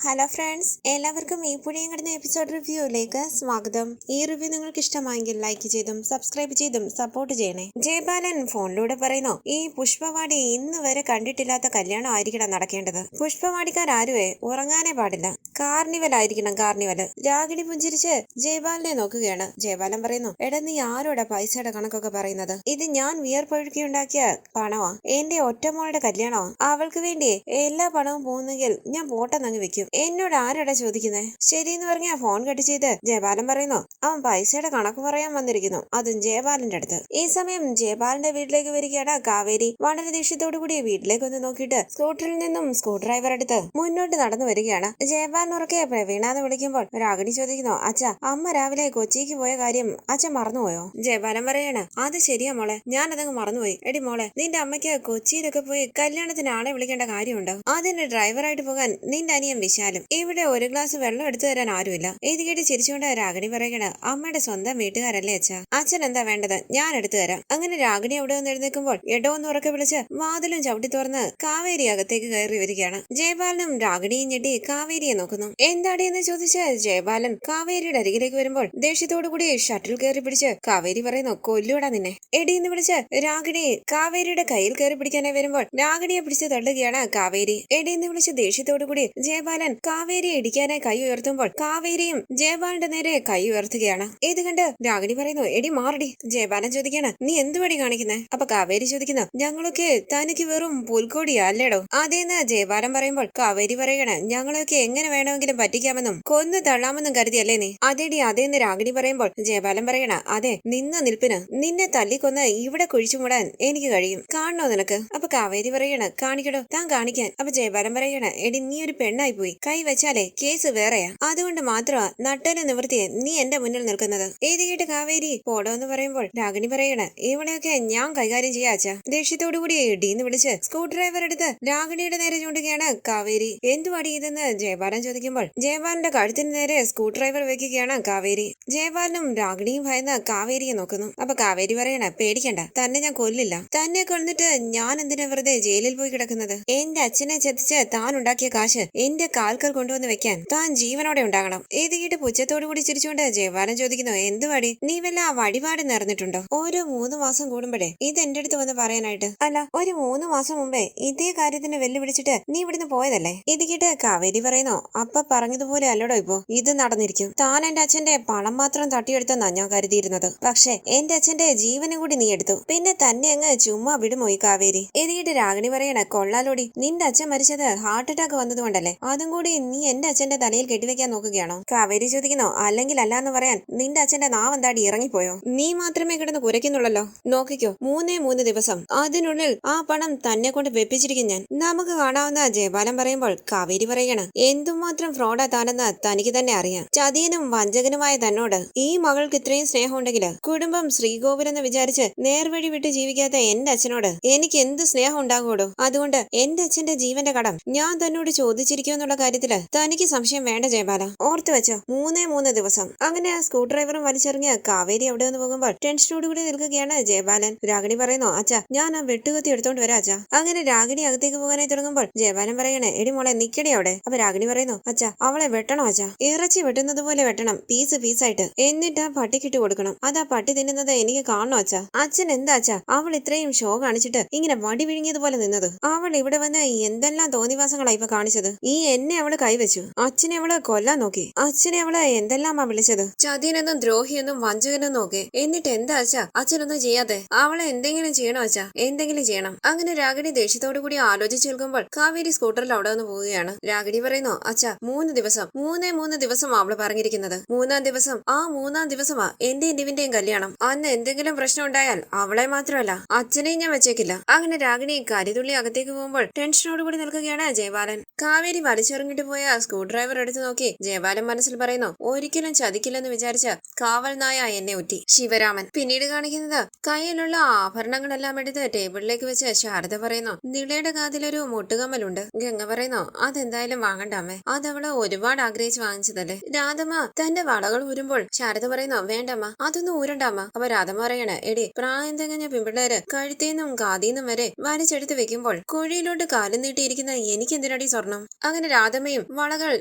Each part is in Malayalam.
ഹലോ ഫ്രണ്ട്സ്, എല്ലാവർക്കും ഈ പുഴയും കിടന്ന എപ്പിസോഡ് റിവ്യൂയിലേക്ക് സ്വാഗതം. ഈ റിവ്യൂ നിങ്ങൾക്ക് ഇഷ്ടമായെങ്കിൽ ലൈക്ക് ചെയ്തും സബ്സ്ക്രൈബ് ചെയ്തും സപ്പോർട്ട് ചെയ്യണേ. ജയബാലൻ ഫോണിലൂടെ പറയുന്നു, ഈ പുഷ്പവാടി ഇന്ന് വരെ കണ്ടിട്ടില്ലാത്ത കല്യാണം ആയിരിക്കണം നടക്കേണ്ടത്. പുഷ്പവാടിക്കാരുവേ ഉറങ്ങാനേ പാടില്ല. കാർണിവൽ ആയിരിക്കണം, കാർണിവൽ. രാഗിണി പുഞ്ചിരിച്ച് ജയബാലനെ നോക്കുകയാണ്. ജയബാലൻ പറയുന്നു, എടാ നീ ആരോടാ പൈസയുടെ കണക്കൊക്കെ പറയുന്നത്? ഇത് ഞാൻ വിയർപ്പൊഴുക്കി ഉണ്ടാക്കിയ പണമാ. എന്റെ ഒറ്റമോളുടെ കല്യാണമാ. അവൾക്ക് വേണ്ടി എല്ലാ പണവും പോകുന്നെങ്കിൽ ഞാൻ പോട്ടെന്നങ്ങ് വെക്കും. എന്നോട് ആരോടാ ചോദിക്കുന്നേ? ശരിയെന്ന് പറഞ്ഞ ഫോൺ കട്ട് ചെയ്ത് ജയബാലൻ പറയുന്നു, അവൻ പൈസയുടെ കണക്ക് പറയാൻ വന്നിരിക്കുന്നു, അതും ജയബാലന്റെ അടുത്ത്. ഈ സമയം ജയബാലന്റെ വീട്ടിലേക്ക് വരികയാണ് കാവേരി. വളരെ ദേഷ്യത്തോടു കൂടി വീട്ടിലേക്ക് ഒന്ന് നോക്കിയിട്ട് സ്കൂട്ടറിൽ നിന്നും സ്ക്രൂ ഡ്രൈവർ എടുത്ത് മുന്നോട്ട് നടന്നു വരികയാണ്. ജയബാലൻ ഉറക്കെ പ്രവീണാന്ന് വിളിക്കുമ്പോൾ രാഗിണി ചോദിക്കുന്നു, അച്ഛ അമ്മ രാവിലെ കൊച്ചിക്ക് പോയ കാര്യം അച്ഛൻ മറന്നുപോയോ? ജയബാലൻ പറയാണ്, അത് ശരിയാ മോളെ, ഞാനതങ്ങ് മറന്നുപോയി. എടി മോളെ, നിന്റെ അമ്മയ്ക്ക് കൊച്ചിയിലൊക്കെ പോയി കല്യാണത്തിന് ആളെ വിളിക്കേണ്ട കാര്യമുണ്ടോ? അതിന് ഡ്രൈവറായിട്ട് പോകാൻ നിന്റെ അനിയൻ വിശാലും ഇവിടെ ഒരു ഗ്ലാസ് വെള്ളം എടുത്തു തരാൻ ആരുമില്ല. ഇത് കേട്ട് ചിരിച്ചുകൊണ്ട് രാഗിണി പറയണ, അമ്മയുടെ സ്വന്തം വീട്ടുകാരല്ലേ അച്ഛ, അച്ഛൻ എന്താ വേണ്ടത്, ഞാൻ എടുത്തു തരാം. അങ്ങനെ രാഗിണി അവിടെ നിന്ന് എഴുന്നേൽക്കുമ്പോൾ എടോ എന്ന് ഉറക്കെ വിളിച്ച് വാതിലും ചവിട്ടി തുറന്ന് കാവേരി അകത്തേക്ക് കയറി വരികയാണ്. ജയബാലനും രാഗിണിയും ഞെട്ടി കാവേരിയെ നോക്കുന്നു. എന്താടി എന്ന് ചോദിച്ച് ജയബാലൻ കാവേരിയുടെ അരികിലേക്ക് വരുമ്പോൾ ദേഷ്യത്തോടു കൂടി ഷട്ടിൽ കയറി പിടിച്ച് കാവേരി പറയുന്നു, കൊല്ലൂടാ നിന്നെ. എടി എന്ന് വിളിച്ച് രാഗിണി കാവേരിയുടെ കയ്യിൽ കയറി പിടിക്കാനായി വരുമ്പോൾ രാഗിണിയെ പിടിച്ച് തള്ളുകയാണ് കാവേരി. എടി എന്ന് വിളിച്ച് ദേഷ്യത്തോടു കൂടി ജയബാലൻ കാവേരിയെ ഇടിക്കാനായി കൈ ഉയർത്തുമ്പോൾ കാവേരിയും ജയബാലന്റെ നേരെ കൈ ഉയർത്തുകയാണ്. ഇത് കണ്ട് രാഗിണി പറയുന്നു, എടി മാറടി. ജയബാലൻ ചോദിക്കാണ്, നീ എന്തുപടി കാണിക്കുന്നേ? അപ്പൊ കാവേരി ചോദിക്കുന്നു, ഞങ്ങളൊക്കെ തനിക്ക് വെറും പുൽക്കോടിയാ അല്ലേടോ? അതേന്ന് ജയബാലൻ പറയുമ്പോൾ കാവേരി പറയണ, ഞങ്ങളൊക്കെ എങ്ങനെ വേണമെങ്കിലും പറ്റിക്കാമെന്നും കൊന്നു തള്ളാമെന്നും കരുതിയല്ലേ നീ? അതേടി അതേന്ന് രാഗിണി പറയുമ്പോൾ ജയബാലൻ പറയണ, അതെ, നിന്ന നിൽപ്പിന് നിന്നെ തല്ലിക്കൊന്ന് ഇവിടെ കുഴിച്ചു മൂടാൻ എനിക്ക് കഴിയും. കാണണോ നിനക്ക്? അപ്പൊ കാവേരി പറയണ, കാണിക്കടോ, താൻ കാണിക്കാൻ. അപ്പൊ ജയബാലൻ പറയണ, എടി നീ ഒരു പെണ്ണായി പോയി, കൈ വെച്ചാലേ കേസ് വേറെയാ. അതുകൊണ്ട് മാത്രമാ നട്ടല് നിവൃത്തിയെ നീ എന്റെ മുന്നിൽ നിൽക്കുന്നത്. ഏത് കേട്ട് കാവേരി പോടോ എന്ന് പറയുമ്പോൾ രാഗിണി പറയണ, ഇവളെയൊക്കെ ഞാൻ കൈകാര്യം ചെയ്യാച്ച. ദേഷ്യത്തോടുകൂടി ഡീന്ന് വിളിച്ച് സ്ക്രൂ ഡ്രൈവർ എടുത്ത് രാഗിണിയുടെ നേരെ ചൂണ്ടുകയാണ് കാവേരി. എന്തുവാടി ഇതെന്ന് ജയബാലൻ ചോദിക്കുമ്പോൾ ജയബാലന്റെ കഴുത്തിന് നേരെ സ്ക്രൂ ഡ്രൈവർ വെക്കുകയാണ് കാവേരി. ജയബാലനും രാഗിണിയും ഭയന്ന് കാവേരിയെ നോക്കുന്നു. അപ്പൊ കാവേരി പറയണ, പേടിക്കണ്ട, തന്നെ ഞാൻ കൊല്ലില്ല. തന്നെ കൊന്നിട്ട് ഞാൻ എന്തിനാ വെറുതെ ജയിലിൽ പോയി കിടക്കുന്നത്? എന്റെ അച്ഛനെ ചതിച്ച് താൻ ഉണ്ടാക്കിയ കാശ് എന്റെ കാൽക്കൽ കൊണ്ടുവന്ന് വെക്കാൻ താൻ ജീവനോടെ ഉണ്ടാകണം. ഏതികിട്ട് പുച്ഛത്തോടു കൂടി ചിരിച്ചുകൊണ്ട് ജയബാലൻ ചോദിക്കുന്നു, എന്തുവാടി നീ വല്ല വഴിപാട് നേർന്നിട്ടുണ്ടോ? ഓരോ 3 മാസം കൂടുമ്പോഴേ ഇത് എന്റെ അടുത്ത് വന്ന് പറയാനായിട്ട്? അല്ല, ഒരു 3 മാസം മുമ്പേ ഇതേ കാര്യത്തിന് വെല്ലുവിളിച്ചിട്ട് നീ ഇവിടുന്ന് പോയതല്ലേ? ഇതികിട്ട് കാവേരി പറയുന്നു, അപ്പ പറഞ്ഞതുപോലെ അല്ലടോ ഇപ്പോ ഇത് നടന്നിരിക്കും. താൻ എന്റെ അച്ഛന്റെ പണം മാത്രം തട്ടിയെടുത്തെന്നാ ഞാൻ കരുതിയിരുന്നത്. പക്ഷെ എന്റെ അച്ഛന്റെ ജീവനും കൂടി നീ എടുത്തു. പിന്നെ തന്നെ അങ്ങ് ചുമ്മാ വിടുമോ ഈ കാവേരി? ഇതികിട്ട് രാഗിണി പറയണ, കൊള്ളാലോടി, നിന്റെ അച്ഛൻ മരിച്ചത് ഹാർട്ട് അറ്റാക്ക് വന്നതുകൊണ്ടല്ലേ? അതും കൂടി നീ എന്റെ അച്ഛന്റെ തലയിൽ കെട്ടിവെക്കാൻ നോക്കുകയാണോ? കാവേരി ചോദിക്കുന്നു, അല്ലെങ്കിൽ അല്ലാന്ന് പറയാൻ നിന്റെ അച്ഛന്റെ നാവ് എന്താടി ഇറങ്ങിപ്പോയോ? നീ മാത്രമേ കിടന്ന് കുരയ്ക്കുന്നുള്ളല്ലോ. നോക്കിക്കോ, 3 ദിവസം അതിനുള്ളിൽ ആ പണം തന്നെ കൊണ്ട് വെപ്പിച്ചിരിക്കും ഞാൻ. നമുക്ക് കാണാവുന്ന ജയബാലൻ പറയുമ്പോൾ കാവേരി പറയണം, എന്തുമാത്രം ഫ്രോഡാ താനെന്ന് തനിക്ക് തന്നെ അറിയാം. ചതിയനും വഞ്ചകനുമായ തന്നോട് ഈ മകൾക്ക് ഇത്രയും സ്നേഹം ഉണ്ടെങ്കിൽ കുടുംബം ശ്രീകോവിലെന്ന് വിചാരിച്ച് നേർവഴി വിട്ട് ജീവിക്കാത്ത എന്റെ അച്ഛനോട് എനിക്ക് എന്ത് സ്നേഹം ഉണ്ടാകൂടോ? അതുകൊണ്ട് എന്റെ അച്ഛന്റെ ജീവന്റെ കടം ഞാൻ തന്നോട് ചോദിച്ചിരിക്കുമെന്നുള്ള കാര്യത്തില് തനിക്ക് സംശയം വേണ്ട ജയബാല. ഓർത്തു വെച്ചോ, 3 ദിവസം. അങ്ങനെ സ്ക്രൂ ഡ്രൈവറും വലിച്ചെറിഞ്ഞ് കാവേരി അവിടെ നിന്ന് പോകുമ്പോൾ ടെൻഷനോടുകൂടി നിൽക്കുകയാണ് ജയബാലൻ. രാഗിണി പറയുന്നു, അച്ഛാ ഞാൻ ആ വെട്ടുകത്തി എടുത്തോണ്ട് വരാം അച്ഛാ. അങ്ങനെ രാഗിണി അകത്തേക്ക് പോകാനായി തുടങ്ങുമ്പോൾ ജയബാലൻ പറയണേ, എടി മോളെ നിക്കടി അവിടെ. അപ്പൊ രാഗിണി പറയുന്നു, അച്ഛാ അവളെ വെട്ടണോ അച്ഛാ? ഇറച്ചി വെട്ടുന്നത് പോലെ വെട്ടണം, പീസായിട്ട്. എന്നിട്ട് ആ പട്ടിക്കിട്ട് കൊടുക്കണം. അതാ പട്ടി തിന്നുന്നത് എനിക്ക് കാണണോ അച്ഛാ? അച്ഛൻ എന്താ അച്ഛാ അവൾ ഇത്രയും ഷോ കാണിച്ചിട്ട് ഇങ്ങനെ വടി വിഴുങ്ങിയതുപോലെ നിന്നത്? അവൾ ഇവിടെ വന്ന് എന്തെല്ലാം തോന്നിവാസങ്ങളാ ഇപ്പൊ കാണിച്ചത്. ഈ എന്നെ അവള് കൈവച്ചു. അച്ഛനെ അവള് കൊല്ലാൻ നോക്കി. അച്ഛനെ അവള് എന്തെല്ലാമാ വിളിച്ചത്? ചതിയനെന്നും ദ്രോഹിയെന്നും വഞ്ചകനെന്നും ഒക്കെ. എന്നിട്ട് എന്താ അച്ഛാ അച്ഛനൊന്നും ചെയ്യാതെ? അവളെ എന്തെങ്കിലും ചെയ്യണോ അച്ഛാ? എന്തെങ്കിലും ചെയ്യണം. അങ്ങനെ രാഗിണി ദേഷ്യത്തോടു കൂടി ആലോചിച്ച് നിൽക്കുമ്പോൾ കാവേരി സ്കൂട്ടറിൽ അവിടെ നിന്ന് പോവുകയാണ്. രാഗിണി പറയുന്നു, അച്ഛാ 3 ദിവസം 3 ദിവസം അവള് പറഞ്ഞിരിക്കുന്നത്. 3 ദിവസമാ എന്റെയും ഡിവിന്റെയും കല്യാണം. അന്ന് എന്തെങ്കിലും പ്രശ്നം ഉണ്ടായാൽ അവളെ മാത്രമല്ല അച്ഛനെയും ഞാൻ വെച്ചേക്കില്ല. അങ്ങനെ രാഗിണി കരിതുള്ളി അകത്തേക്ക് പോകുമ്പോൾ ടെൻഷനോടുകൂടി നിൽക്കുകയാണ് ജയബാലൻ. കാവേരി വലിച്ചെറിഞ്ഞിട്ട് പോയ സ്ക്രൂ ഡ്രൈവർ എടുത്തു നോക്കി ജയബാലൻ മനസ്സിൽ പറയുന്നു, ഒരിക്കലും ചതിക്കില്ലെന്ന് വിചാരിച്ച കാവൽ നായ എന്നെ ഒറ്റി ശിവരാമൻ. പിന്നീട് കാണിക്കുന്നത് കയ്യിലുള്ള ആഭരണങ്ങളെല്ലാം എടുത്ത് ടേബിളിലേക്ക് വെച്ച് ശാരദ പറയുന്നു, നിളയുടെ കാതിലൊരു മുട്ടുകമ്മലുണ്ട്. ഗംഗ പറയുന്നു, അതെന്തായാലും വാങ്ങണ്ട അമ്മേ, അതവള് ഒരുപാട് ആഗ്രഹിച്ച് വാങ്ങിച്ചതല്ലേ. രാധമ്മ തന്റെ വളകൾ ഊരുമ്പോൾ ശാരദ പറയുന്നു, വേണ്ടമ്മ അതൊന്നും ഊരണ്ടമ്മ. അപ്പൊ രാധമ്മ പറയണ, എടി പ്രായം തികഞ്ഞ പിമ്പിള്ളേര് കഴുത്തേന്നും കാതീന്നും വരെ വലിച്ചെടുത്ത് വെക്കുമ്പോൾ കുഴിയിലോട്ട് കാലം നീട്ടിയിരിക്കുന്ന എനിക്ക് എന്തിനടി സ്വർണം? അങ്ങനെ രാധമ്മയും വളകൾ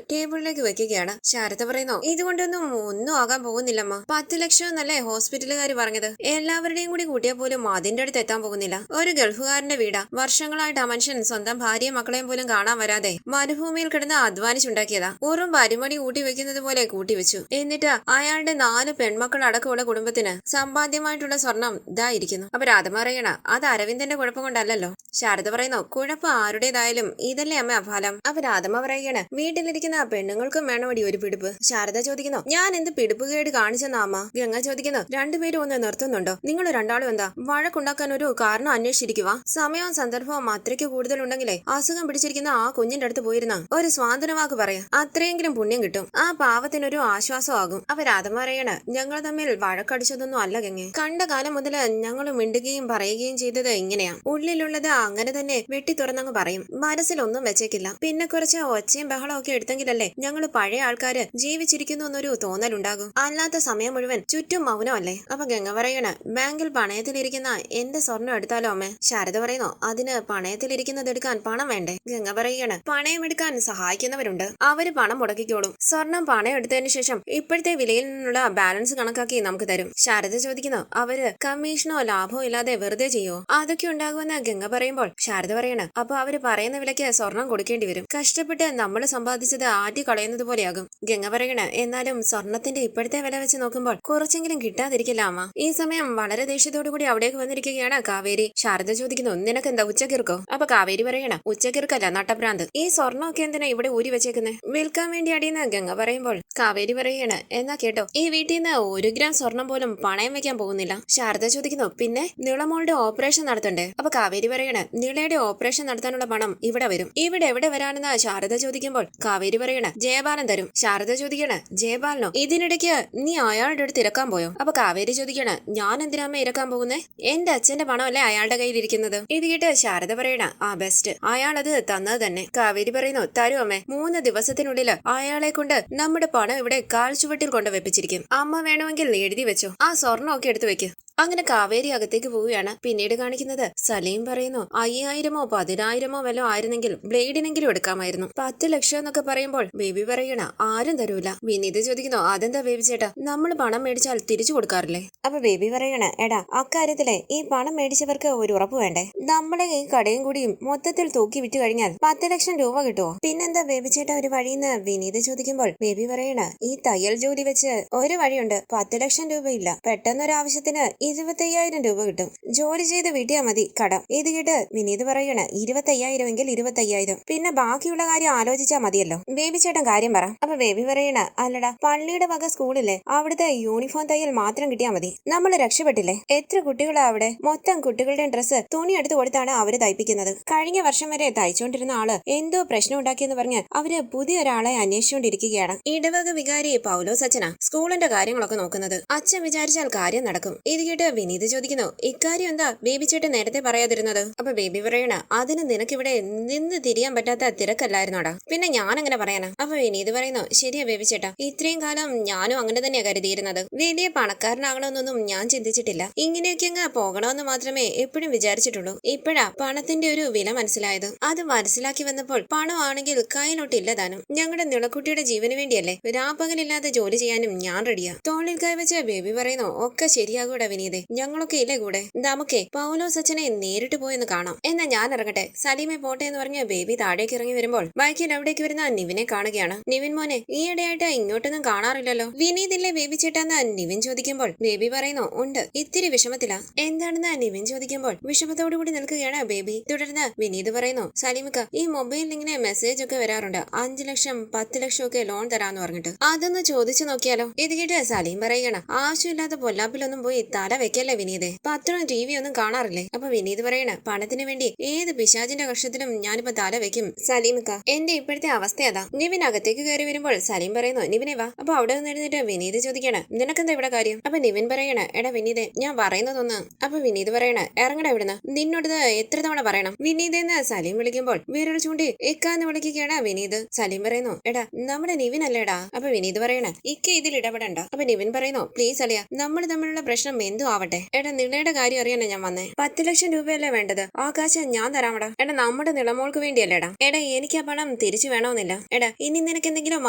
ടേബിളിലേക്ക് വെക്കുകയാണ്. ശാരദ പറയുന്നു, ഇതുകൊണ്ടൊന്നും ഒന്നും ആകാൻ പോകുന്നില്ലമ്മ. 10 ലക്ഷം എന്നല്ലേ ഹോസ്പിറ്റലുകാർ പറഞ്ഞത്. എല്ലാവരുടെയും കൂടി കൂട്ടിയാൽ പോലും അതിന്റെ അടുത്ത് എത്താൻ പോകുന്നില്ല. ഒരു ഗൾഫുകാരന്റെ വീടാ. വർഷങ്ങളായിട്ട് ആ മനുഷ്യൻ സ്വന്തം ഭാര്യയും മക്കളെയും പോലും കാണാൻ വരാതെ മരുഭൂമിയിൽ കിടന്ന് അധ്വാനിച്ചുണ്ടാക്കിയതാ. ഓറും പരിമടി കൂട്ടി വെക്കുന്നത് പോലെ കൂട്ടിവെച്ചു. എന്നിട്ട് അയാളുടെ 4 പെൺമക്കൾ അടക്കമുള്ള കുടുംബത്തിന് സമ്പാദ്യമായിട്ടുള്ള സ്വർണം ഇതായിരിക്കുന്നു. അപ്പൊ രാധമ്മ പറയണ, അത് അരവിന്ദന്റെ കുഴപ്പം കൊണ്ടല്ലോ. ശാരദ പറയുന്നു, കുഴപ്പം ആരുടേതായാലും ഇതല്ലേ അമ്മ ഫലം. അപ്പൊ രാധമ്മ പറയുകയാണ്, വീട്ടിലിരിക്കുന്ന പെണ്ണുങ്ങൾക്കും വേണമടി ഒരു പിടിപ്പ്. ശാരദ ചോദിക്കുന്നു, ഞാൻ എന്ത് പിടിപ്പുകേട് കാണിച്ചെന്നാ അമ്മ? ഗംഗ ചോദിക്കുന്നു, രണ്ടുപേരും ഒന്ന് നിർത്തുന്നുണ്ടോ? നിങ്ങൾ രണ്ടാളും എന്താ വഴക്കുണ്ടാക്കാൻ ഒരു കാരണം അന്വേഷിച്ചിരിക്കുക? സമയവും സന്ദർഭവും അത്രയ്ക്ക് കൂടുതലുണ്ടെങ്കിലേ അസുഖം പിടിച്ചിരിക്കുന്ന ആ കുഞ്ഞിന്റെ അടുത്ത് പോയിരുന്ന ഒരു സ്വാതന്ത്ര്യ വാക്ക് പറയാം, അത്രയെങ്കിലും പുണ്യം കിട്ടും. ആ പാവത്തിനൊരു ആശ്വാസമാകും. അപ്പൊ രാധമ്മ പറയണ, ഞങ്ങൾ തമ്മിൽ വഴക്കടിച്ചതൊന്നും അല്ല ഗംഗെ. കണ്ട കാലം മുതൽ ഞങ്ങൾ മിണ്ടുകയും പറയുകയും ചെയ്തത് ഇങ്ങനെയാ. ഉള്ളിലുള്ളത് അങ്ങനെ തന്നെ വെട്ടി തുറന്നങ്ങ് പറയും. മനസ്സിലൊന്നും വെച്ചേക്കില്ല. പിന്നെ കുറച്ച് ഒച്ചയും ബഹളവും ഒക്കെ എടുത്തെങ്കിലല്ലേ ഞങ്ങൾ പഴയ ആൾക്കാര് ജീവിച്ചിരിക്കുന്നു എന്നൊരു തോന്നലുണ്ടാകും. അല്ലാത്ത സമയം മുഴുവൻ ചുറ്റും മൗനമല്ലേ. അപ്പൊ ഗംഗ പറയണ, ബാങ്കിൽ പണയത്തിലിരിക്കുന്ന എന്റെ സ്വർണ്ണം എടുത്താലോ അമ്മേ? ശാരദ പറയുന്നു, അതിന് പണയത്തിലിരിക്കുന്നത് എടുക്കാൻ പണം വേണ്ടേ? ഗംഗ പറയാണ്, പണയം എടുക്കാൻ സഹായിക്കുന്നവരുണ്ട്, അവര് പണം മുടക്കിക്കോളും. സ്വർണം പണയം എടുത്തതിന് ശേഷം ഇപ്പോഴത്തെ വിലയിൽ നിന്നുള്ള ബാലൻസ് കണക്കാക്കി നമുക്ക് തരും. ശാരദ ചോദിക്കുന്നു, അവര് കമ്മീഷനോ ലാഭമോ ഇല്ലാതെ വെറുതെ ചെയ്യോ? അതൊക്കെ ഉണ്ടാകുമെന്ന് ഗംഗ പറയുമ്പോൾ ശാരദ പറയണ, അപ്പൊ അവര് പറയുന്ന വിലയ്ക്ക് സ്വർണം കൊടുക്കേണ്ടി വരും. കഷ്ടപ്പെട്ട് നമ്മൾ സമ്പാദിച്ചത് ആറ്റി കളയുന്നത് പോലെയാകും. ഗംഗ പറയണ, എന്നാലും സ്വർണത്തിന്റെ ഇപ്പോഴത്തെ വില വെച്ച് നോക്കുമ്പോൾ കുറച്ചെങ്കിലും കിട്ടാതിരിക്കില്ല അമ്മ. ഈ സമയം വളരെ ദേഷ്യത്തോടു കൂടി അവിടേക്ക് വന്നിരിക്കുകയാണ് കാവേരി. ശാരദ ചോദിക്കുന്നു, നിനക്ക് എന്താ ഉച്ചക്കിർക്കോ? അപ്പൊ കാവേരി പറയണ, ഉച്ചക്കിർക്കല്ല, നട്ടഭ്രാന്ത്. ഈ സ്വർണ്ണമൊക്കെ എന്തിനാ ഇവിടെ ഊരി വെച്ചേക്കുന്നത്? വിൽക്കാൻ വേണ്ടി അടിയെന്ന് ഗംഗ പറയുമ്പോൾ കാവേരി പറയണ, എന്നാ കേട്ടോ, ഈ വീട്ടിൽ നിന്ന് 1 ഗ്രാം സ്വർണം പോലും പണയം വെക്കാൻ പോകുന്നില്ല. ശാരദ ചോദിക്കുന്നു, പിന്നെ നിളമോളുടെ ഓപ്പറേഷൻ നടത്തണ്ടേ? അപ്പൊ കാവേരി പറയണ, നിളയുടെ ഓപ്പറേഷൻ നടത്താനുള്ള പണം ഇവിടെ വരും. ഇവിടെ എവിടെ വരാനെന്ന് ശാരദ ചോദിക്കുമ്പോൾ കാവേരി പറയണ, ജയബാലൻ തരും. ശാരദ ചോദിക്കണ, ജയബാലനോ? ഇതിനിടയ്ക്ക് നീ അയാളുടെ അടുത്ത് ഇറക്കാൻ പോയോ? അപ്പൊ കാവേരി ചോദിക്കണ, ഞാൻ എന്തിനാമ്മ ഇറക്കാൻ പോകുന്നേ? എന്റെ അച്ഛന്റെ പണമല്ലേ അയാളുടെ കയ്യിലിരിക്കുന്നത്. ഇത് കേട്ട് ശാരദ പറയണ, ആ ബെസ്റ്റ്, അയാളത് തന്നത് തന്നെ. കാവേരി പറയുന്നു, തരും അമ്മേ. 3 ദിവസത്തിനുള്ളിൽ അയാളെ കൊണ്ട് നമ്മുടെ പണം ഇവിടെ കാൽച്ചുവട്ടിൽ കൊണ്ട് വെപ്പിച്ചിരിക്കും. അമ്മ വേണമെങ്കിൽ എഴുതി വെച്ചോ. ആ സ്വർണ്ണമൊക്കെ എടുത്തു വെക്ക്. അങ്ങനെ കാവേരി അകത്തേക്ക് പോവുകയാണ്. പിന്നീട് കാണിക്കുന്നത് സലീം പറയുന്നു, 5000മോ 10000മോ വല്ലോ ആയിരുന്നെങ്കിൽ ബ്ലേഡിനെങ്കിലും എടുക്കാമായിരുന്നു. 10 ലക്ഷം എന്നൊക്കെ പറയുമ്പോൾ ബേബി പറയണ, ആരും തരൂല. വിനീത് ചോദിക്കുന്നു, അതെന്താ ബേബി ചേട്ടാ, നമ്മൾ പണം മേടിച്ചാൽ തിരിച്ചു കൊടുക്കാറില്ലേ? അപ്പൊ ബേബി പറയണ, എടാ അക്കാര്യത്തിലെ ഈ പണം മേടിച്ചവർക്ക് ഒരു ഉറപ്പ് വേണ്ടേ? നമ്മളെ ഈ കടയും കൂടിയും മൊത്തത്തിൽ തൂക്കി വിറ്റ് കഴിഞ്ഞാൽ 10 ലക്ഷം രൂപ കിട്ടുമോ? പിന്നെന്താ ബേബി ചേട്ടാ ഒരു വഴിന്ന് വിനീത് ചോദിക്കുമ്പോൾ ബേബി പറയണ, ഈ തയ്യൽ ജോലി വെച്ച് ഒരു വഴിയുണ്ട്. 10 ലക്ഷം രൂപയില്ല, പെട്ടെന്നൊരാവശ്യത്തിന് 25,000 രൂപ കിട്ടും. ജോലി ചെയ്ത് വീട്ടിയാ മതി കടം. ഇത് കേട്ട് വിനീത് പറയണ, 25,000 എങ്കിൽ 25,000, പിന്നെ ബാക്കിയുള്ള കാര്യം ആലോചിച്ചാ മതിയല്ലോ. ബേബി ചേട്ടൻ കാര്യം പറ. അപ്പൊ ബേബി പറയണ, അല്ലടാ, പള്ളിയുടെ വക സ്കൂളിലെ അവിടുത്തെ യൂണിഫോം തയ്യൽ മാത്രം കിട്ടിയാ മതി, നമ്മൾ രക്ഷപ്പെട്ടില്ലേ. എത്ര കുട്ടികളാ അവിടെ? മൊത്തം കുട്ടികളുടെ ഡ്രസ്സ് തുണി എടുത്തു കൊടുത്താണ് അവര് തയ്പ്പിക്കുന്നത്. കഴിഞ്ഞ വർഷം വരെ തയ്ച്ചുകൊണ്ടിരുന്ന ആള് എന്തോ പ്രശ്നം ഉണ്ടാക്കിയെന്ന് പറഞ്ഞ് അവര് പുതിയൊരാളെ അന്വേഷിച്ചുകൊണ്ടിരിക്കുകയാണ്. ഇടവക വികാരി പൗലോസ് അച്ഛനാ സ്കൂളിന്റെ കാര്യങ്ങളൊക്കെ നോക്കുന്നത്. അച്ഛൻ വിചാരിച്ചാൽ കാര്യം നടക്കും. ഇത് കേട്ട് വിനീത് ചോദിക്കുന്നു, ഇക്കാര്യം എന്താ ബേബി ചേട്ടൻ നേരത്തെ പറയാതിരുന്നത്? അപ്പൊ ബേബി പറയണ, അതിന് നിനക്കിവിടെ നിന്ന് തിരിയാൻ പറ്റാത്ത തിരക്കല്ലായിരുന്നോടാ, പിന്നെ ഞാൻ അങ്ങനെ പറയാനാ? അപ്പൊ വിനീത് പറയുന്നു, ശരിയാ ബേബി ചേട്ടാ, ഇത്രയും കാലം ഞാനും അങ്ങനെ തന്നെയാ കരുതിയിരുന്നത്. വലിയ പണക്കാരനാകണമെന്നൊന്നും ഞാൻ ചിന്തിച്ചിട്ടില്ല. ഇങ്ങനെയൊക്കെ അങ്ങ് പോകണമെന്ന് മാത്രമേ എപ്പോഴും വിചാരിച്ചിട്ടുള്ളൂ. ഇപ്പോഴാ പണത്തിന്റെ ഒരു വില മനസ്സിലായത്. അത് മനസ്സിലാക്കി വന്നപ്പോൾ പണമാണെങ്കിൽ കയ്യിലോട്ടില്ല താനും. ഞങ്ങളുടെ നിളക്കുട്ടിയുടെ ജീവന് വേണ്ടിയല്ലേ രാപ്പകലില്ലാതെ ജോലി ചെയ്യാനും ഞാൻ റെഡിയാ. തോളിൽ കൈവച്ച് ബേബി പറയുന്നു, ഒക്കെ ശരിയാകൂടാ വിനീത്, ഞങ്ങളൊക്കെ ഇല്ലേ കൂടെ? നമുക്കേ പൗലോസ് അച്ഛനെ നേരിട്ട് പോയെന്ന് കാണാം. എന്നാ ഞാൻ ഇറങ്ങട്ടെ, സലീമെ പോട്ടെ എന്ന് പറഞ്ഞ് ബേബി താഴേക്ക് ഇറങ്ങി വരുമ്പോൾ ബൈക്കിൽ അവിടേക്ക് വരുന്ന നിവിനെ കാണുകയാണ്. നിവിൻ മോനെ, ഈയിടെയായിട്ട് ഇങ്ങോട്ടൊന്നും കാണാറില്ലല്ലോ. വിനീതില്ലേ ബേബി ചേട്ടാന്ന് നിവിൻ ചോദിക്കുമ്പോൾ ബേബി പറയുന്നു, ഉണ്ട്, ഇത്തിരി വിഷമത്തില. എന്താണെന്ന് നിവിൻ ചോദിക്കുമ്പോൾ വിഷമത്തോടുകൂടി നിൽക്കുകയാണ് ബേബി. തുടർന്ന് വിനീത് പറയുന്നു, സലീമിക്ക, ഈ മൊബൈലിൽ ഇങ്ങനെ മെസ്സേജ് ഒക്കെ വരാറുണ്ട്, 5 ലക്ഷം 10 ലക്ഷം ഒക്കെ ലോൺ തരാന്ന് പറഞ്ഞിട്ട്, അതൊന്ന് ചോദിച്ചു നോക്കിയാലോ? ഇത് കേട്ട് സലീം പറയണം, ആവശ്യമില്ലാത്ത പൊല്ലാപ്പിലൊന്നും പോയി തല വെക്കല്ലേ വിനീത്, പത്രവും TV ഒന്നും കാണാറില്ലേ? അപ്പൊ വിനീത് പറയണ, പണത്തിന് വേണ്ടി ഏത് പിശാചിന്റെ കക്ഷത്തിലും ഞാനിപ്പോ തല വെക്കും സലീമിക്ക, എന്റെ ഇപ്പോഴത്തെ അവസ്ഥ അതാ. നിവിൻ അകത്തേക്ക് കയറി വരുമ്പോൾ സലീം പറയുന്നു, നിവിനെ വാ. അപ്പൊ അവിടെ നിന്ന് എഴുന്നിട്ട് വിനീത് ചോദിക്കണ, നിനക്കെന്താ ഇവിടെ കാര്യം? അപ്പൊ നിവിൻ പറയണ, എടാ വിനീതെ, ഞാൻ പറയുന്നതൊന്ന്. അപ്പൊ വിനീത് പറയണ, ഇറങ്ങട ഇവിടുന്ന്, നിന്നോട് എത്ര തവണ പറയണം? വിനീതെന്ന് സലീം വിളിക്കുമ്പോൾ വിരൽ ചൂണ്ടി ഇക്കാന്ന് വിളിക്കുകയാണ് വിനീത്. സലീം പറയുന്നു, എടാ നമ്മുടെ നിവിൻ അല്ലേടാ. അപ്പൊ വിനീത് പറയണ, ഇക്ക ഇതിൽ ഇടപെടണ്ട. അപ്പൊ നിവിൻ പറയുന്നു, പ്ലീസ് അളിയ, നമ്മൾ തമ്മിലുള്ള പ്രശ്നം എന്തോ ആവട്ടെ. എടാ നിളയുടെ കാര്യം അറിയാനാ ഞാൻ വന്നേ. 10 ലക്ഷം രൂപയല്ലേ വേണ്ടത്? ആ കാശ് ഞാൻ തരാമടാ. എടാ നമ്മുടെ നിളമോൾക്ക് വേണ്ടിയല്ലേടാ. എടാ എനിക്ക് ആ പണം തിരിച്ചു വേണമെന്നില്ല. എടാ ഇനി നിനക്ക് എന്തെങ്കിലും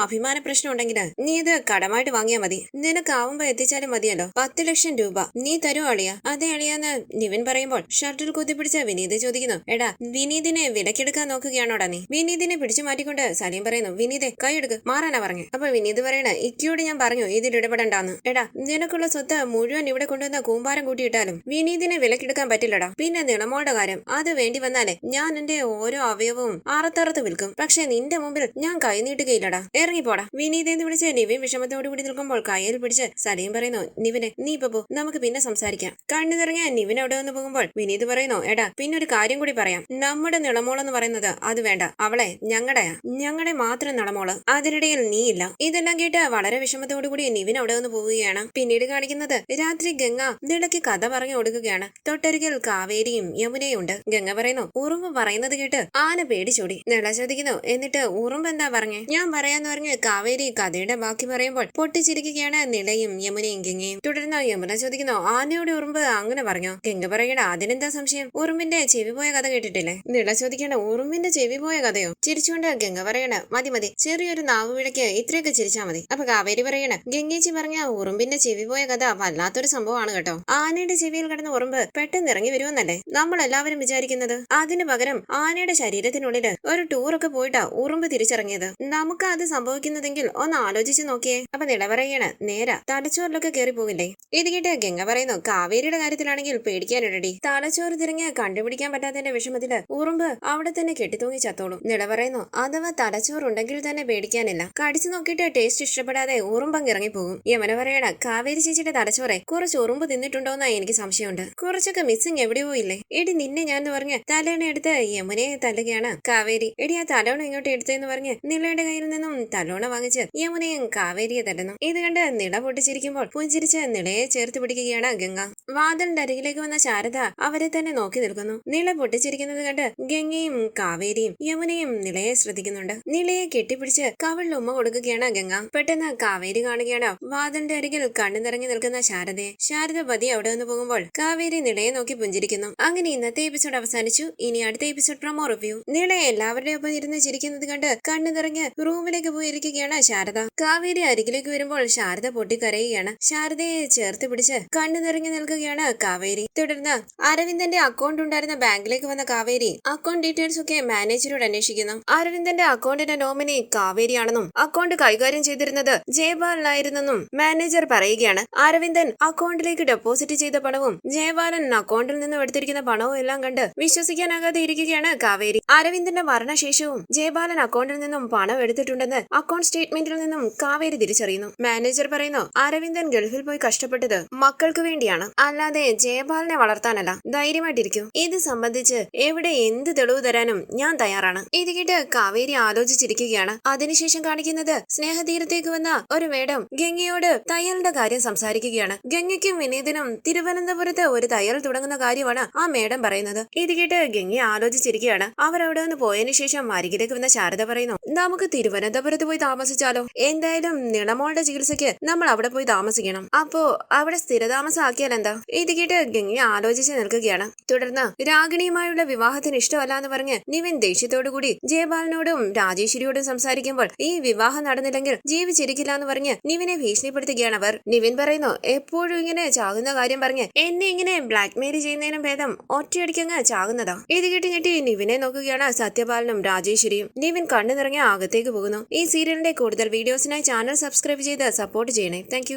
അഭിമാന പ്രശ്നം ഉണ്ടെങ്കിൽ നീ ഇത് കടമായിട്ട് വാങ്ങിയാ മതി. നിനക്കാവുമ്പോ എത്തിച്ചാലും മതിയല്ലോ. 10 ലക്ഷം രൂപ നീ തരുമോ അളിയ? അതെ അളിയാന്ന് നിവിൻ പറയുമ്പോൾ ഷർട്ടിൽ കുത്തിപ്പിടിച്ച വിനീത് ചോദിക്കുന്നു. എടാ വിനീതിനെ വിലക്കെടുക്കാൻ നോക്കുകയാണോടാ നീ? വിനീതിനെ പിടിച്ചു മാറ്റിക്കൊണ്ട് സലീം പറയുന്നു. വിനീതെ കൈയെടുക്ക്, മാറാനാ പറഞ്ഞു. അപ്പൊ വിനീത് പറയണ ഇക്കയോട് ഞാൻ പറഞ്ഞു ഇതിൽ ഇടപെടണ്ടാന്ന്. എടാ നിനക്കുള്ള സ്വത്ത് മുഴുവൻ ഇവിടെ കൊണ്ടുവന്ന കൂമ്പാരം കൂട്ടിയിട്ടാലും വിനീതിനെ വിലക്കെടുക്കാൻ പറ്റില്ലടാ. പിന്നെ നിളമോളുടെ കാര്യം, അത് വേണ്ടി വന്നാലേ ഞാൻ എന്റെ ഓരോ അവയവവും അറുത്തറുത്ത് വിൽക്കും. പക്ഷെ നിന്റെ മുമ്പിൽ ഞാൻ കൈ നീട്ടുകയില്ലടാ. ഇറങ്ങിപ്പോടാ. വിനീതെന്ന് വിളിച്ച് നിവിൻ വിഷമത്തോടുകൂടി നിൽക്കുമ്പോൾ കയ്യിൽ പിടിച്ച് സലീം പറയുന്നു. നിവിനെ നീ ഇപ്പൊ പോ, നമുക്ക് പിന്നെ സംസാരിക്കാം. കണ്ണു നിറങ്ങിയ നിവിൻ അവിടെ വന്ന് പോകുമ്പോൾ വിനീത് പറയുന്നു. എടാ പിന്നെ ഒരു കാര്യം കൂടി പറയാം. നമ്മുടെ നിളമോളെന്ന് പറയുന്നത് അത് വേണ്ട, അവളെ ഞങ്ങളുടെ മാത്രം നിളമോള്. അതിനിടയിൽ നീ ഇല്ല. ഇതെല്ലാം കേട്ട് വളരെ വിഷമത്തോടുകൂടി നിവിൻ അവിടെ നിന്ന് പോവുകയാണ്. പിന്നീട് കാണിക്കുന്നത് രാത്രി ഗംഗ നിളയ്ക്ക് കഥ പറഞ്ഞു കൊടുക്കുകയാണ്. തൊട്ടരികിൽ കാവേരിയും യമുനയും ഉണ്ട്. ഗംഗ പറയുന്നു. ഉറുമ്പ് പറയുന്നത് കേട്ട് ആന പേടിച്ചോടി. നിള ചോദിക്കുന്നു. എന്നിട്ട് ഉറുമ്പ് എന്താ പറഞ്ഞേ? ഞാൻ പറയാന്ന് പറഞ്ഞ് കാവേരി കഥയുടെ ബാക്കി പറയുമ്പോൾ പൊട്ടിച്ചിരിക്കുകയാണ് നിളയും യമുനയും ഗംഗയും. തുടർന്ന് യമുന ചോദിക്കുന്നു. ആനയുടെ ഉറുമ്പ് അങ്ങനെ പറഞ്ഞോ? ഗംഗ പറയണ അതിനെന്താ സംശയം? ഉറുമ്പിന്റെ ചെവി പോയ കഥ കേട്ടിട്ടില്ലേ? നിള ചോദിക്കേണ്ട ഉറുമ്പിന്റെ ചെവി പോയ കഥയോ? ചിരിച്ചുകൊണ്ട് ഗംഗ പറയണ മതി മതി, ചെറിയൊരു നാവുവിളയ്ക്ക് ഇത്രയൊക്കെ ചിരിച്ചാ മതി. അപ്പൊ കാവേരി പറയണ ഗംഗേച്ചി പറഞ്ഞ ഉറുമ്പിന്റെ ചെവി പോയ കഥ വല്ലാത്തൊരു സംഭവമാണ് കേട്ടോ. ആനയുടെ ചെവിയിൽ കിടന്ന ഉറുമ്പ് പെട്ടെന്ന് ഇറങ്ങി വരുമെന്നല്ലേ നമ്മൾ എല്ലാവരും വിചാരിക്കുന്നത്. അതിനു പകരം ആനയുടെ ശരീരത്തിനുള്ളില് ഒരു ടൂറൊക്കെ പോയിട്ടാ ഉറുമ്പ് തിരിച്ചിറങ്ങിയത്. നമുക്ക് അത് സംഭവിക്കുന്നതെങ്കിൽ ഒന്ന് ആലോചിച്ച് നോക്കിയേ. അപ്പൊ നിള പറയണ നേരാ, തലച്ചോറിലൊക്കെ കയറി പോകില്ലേ? ഇത് കേട്ട് ഗംഗ പറയുന്നു. കാവേരിയുടെ കാര്യത്തിലാണെങ്കിൽ പേടിക്കാനിടടി. തലച്ചോറ് തിരിഞ്ഞ് കണ്ടുപിടിക്കാൻ പറ്റാത്തതിന്റെ വിഷമത്തില് ഉറുമ്പ് അവിടെ തന്നെ കെട്ടിത്തൂങ്ങി ചത്തോളും. നിള പറയുന്നു. അഥവാ തലച്ചോറുണ്ടെങ്കിൽ തന്നെ പേടിക്കാനില്ല. കടിച്ചു നോക്കിയിട്ട് ടേസ്റ്റ് ഇഷ്ടപ്പെടാതെ ഉറുമ്പങ്ങ് ഇറങ്ങിപ്പോകും. യമന പറയണ കാവേരി ചേച്ചിയുടെ തലച്ചോറെ കുറച്ച് ഉറുമ്പ് തിന്നിട്ടുണ്ടോന്നാ എനിക്ക് സംശയമുണ്ട്. കുറച്ചൊക്കെ മിസ്സിങ് എവിടെയോ ഇല്ലേ? എടി നിന്നെ ഞാൻ പറഞ്ഞ് തലേണ എടുത്ത് യമുനയെ തല്ലുകയാണ് കാവേരി. എടി ആ തലോണ ഇങ്ങോട്ട് എടുത്തെന്ന് പറഞ്ഞ് നിളയുടെ കയ്യിൽ നിന്നും തലോണ വാങ്ങിച്ച് യമുനയും കാവേരിയെ തല്ലുന്നു. ഇത് കണ്ട് നിള പൊട്ടിച്ചിരിക്കുമ്പോൾ പുഞ്ചിരിച്ച് നിളയെ ചേർത്ത് പിടിക്കുകയാണ് ഗംഗ. വാതിലിന്റെ അരികിലേക്ക് വന്ന ശാരദ അവരെ തന്നെ നോക്കി നിൽക്കുന്നു. നിള പൊട്ടിച്ചിരിക്കുന്നത് കണ്ട് ഗംഗയും കാവേരിയും യമുനയും നിളയെ ശ്രദ്ധിക്കുന്നുണ്ട്. നിളയെ കെട്ടിപ്പിടിച്ച് കവിളിൽ ഉമ്മ കൊടുക്കുകയാണ് ഗംഗ. പെട്ടെന്ന് കാവേരി കാണുകയാണ് വാതിലിന്റെ അരികിൽ കണ്ണു നിറങ്ങി നിൽക്കുന്ന ശാരദയെ. ശാരദ പതി അവിടെ നിന്ന് പോകുമ്പോൾ കാവേരി നിളയെ നോക്കി പുഞ്ചിരിക്കുന്നു. അങ്ങനെ ഇന്നത്തെ എപ്പിസോഡ് അവസാനിച്ചു. ഇനി അടുത്ത എപ്പിസോഡ് പ്രൊമോ റിവ്യൂ. നിള എല്ലാവരുടെ ഒപ്പം ഇരുന്ന് ചിരിക്കുന്നത് കണ്ട് കണ്ണു നിറഞ്ഞ് റൂമിലേക്ക് പോയിരിക്കുകയാണ് ശാരദ. കാവേരി അരികിലേക്ക് വരുമ്പോൾ ശാരദ പൊട്ടിക്കരയുകയാണ്. ശാരദയെ ചേർത്ത് പിടിച്ച് കണ്ണു നിറഞ്ഞു നിൽക്കുകയാണ് കാവേരി. തുടർന്ന് അരവിന്ദന്റെ അക്കൗണ്ട് ഉണ്ടായിരുന്ന ബാങ്കിലേക്ക് വന്ന കാവേരി അക്കൗണ്ട് ഡീറ്റെയിൽസ് ഒക്കെ മാനേജരോട് അന്വേഷിക്കുന്നു. അരവിന്ദന്റെ അക്കൗണ്ടിന്റെ നോമിനി കാവേരിയാണെന്നും അക്കൗണ്ട് കൈകാര്യം ചെയ്തിരുന്നത് ജയപാലനായിരുന്നെന്നും മാനേജർ പറയുകയാണ്. അരവിന്ദൻ അക്കൗണ്ടിലേക്ക് ഡെപ്പോസിറ്റ് ചെയ്ത പണവും ജയപാലൻ അക്കൗണ്ടിൽ നിന്നും എടുത്തിരിക്കുന്ന പണവും എല്ലാം കണ്ട് വിശ്വസിക്കാനാകാതെ ഇരിക്കുകയാണ് കാവേരി. അരവിന്ദന്റെ മരണശേഷവും ജയപാലൻ അക്കൗണ്ടിൽ നിന്നും പണം എടുത്തിട്ടുണ്ടെന്ന് അക്കൗണ്ട് സ്റ്റേറ്റ്മെന്റിൽ നിന്നും കാവേരി തിരിച്ചറിയുന്നു. മാനേജർ പറയുന്നു. അരവിന്ദൻ ഗൾഫിൽ പോയി കഷ്ടപ്പെട്ടത് മക്കൾക്ക് വേണ്ടിയാണ്, അല്ലാതെ ജയപാലനെ വളർത്താനല്ല. ധൈര്യമായിട്ടിരിക്കും. ഇത് സംബന്ധിച്ച് എവിടെ എന്ത് തെളിവ് തരാനും ഞാൻ തയ്യാറാണ്. ഇത് കേട്ട് കാവേരി ആലോചിച്ചിരിക്കുകയാണ്. അതിനുശേഷം കാണിക്കുന്നത് സ്നേഹതീരത്തേക്ക് വന്ന ഒരു മേഡം ഗംഗയോട് തയ്യലിന്റെ കാര്യം സംസാരിക്കുകയാണ്. ഗംഗയ്ക്കും വിനീതിനും തിരുവനന്തപുരത്ത് ഒരു തയ്യൽ തുടങ്ങുന്ന കാര്യമാണ് ആ മേഡം പറയുന്നത്. ഇത് കേട്ട് ഗംഗ ആലോചിച്ചിരിക്കുകയാണ്. അവരവിടെ നിന്ന് പോയതിനു ശേഷം അരികിലേക്ക് വന്ന ശാരദ പറയുന്നു. നമുക്ക് തിരുവനന്തപുരത്ത് പോയി താമസിച്ചാലോ? എന്തായാലും നിളമോളുടെ ചികിത്സയ്ക്ക് നമ്മൾ അവിടെ പോയി താമസിക്കണം. അപ്പോ അവിടെ സ്ഥിരതാമസം ആക്കിയാൽ എന്താ? ഇത് കേട്ട് ഗംഗ ആലോചിച്ച് നിൽക്കുകയാണ്. തുടർന്ന് രാഗിണിയുമായുള്ള വിവാഹത്തിന് ഇഷ്ടമല്ല എന്ന് പറഞ്ഞ് നിവിൻ ദേഷ്യത്തോടുകൂടി ജയപാലനോടും രാജേശ്വരിയോടും സംസാരിക്കുമ്പോൾ ഈ വിവാഹം നടന്നില്ലെങ്കിൽ ജീവിച്ചിരിക്കില്ല എന്ന് പറഞ്ഞ് നിവിനെ ഭീഷണിപ്പെടുത്തുകയാണ് അവർ. നിവിൻ പറയുന്നു. എപ്പോഴും ഇങ്ങനെ ചാകുന്ന കാര്യം പറഞ്ഞ് എന്നെ ഇങ്ങനെ ബ്ലാക്ക് മെയിൽ ചെയ്യുന്നതിനും ഭേദം ഒറ്റയടിക്കങ്ങ് ചാകുന്നതാ. ഇത് കേട്ട് ഞെട്ടി നിവിനെ നോക്കുകയാണ് സത്യപാലനും രാജേശ്വരിയും. നിവിൻ കണ്ണു നിറങ്ങി അകത്തേക്ക് പോകുന്നു. ഈ സീരിയലിന്റെ കൂടുതൽ വീഡിയോസിനായി ചാനൽ സബ്സ്ക്രൈബ് ചെയ്ത് സപ്പോർട്ട് ചെയ്യണേ. താങ്ക്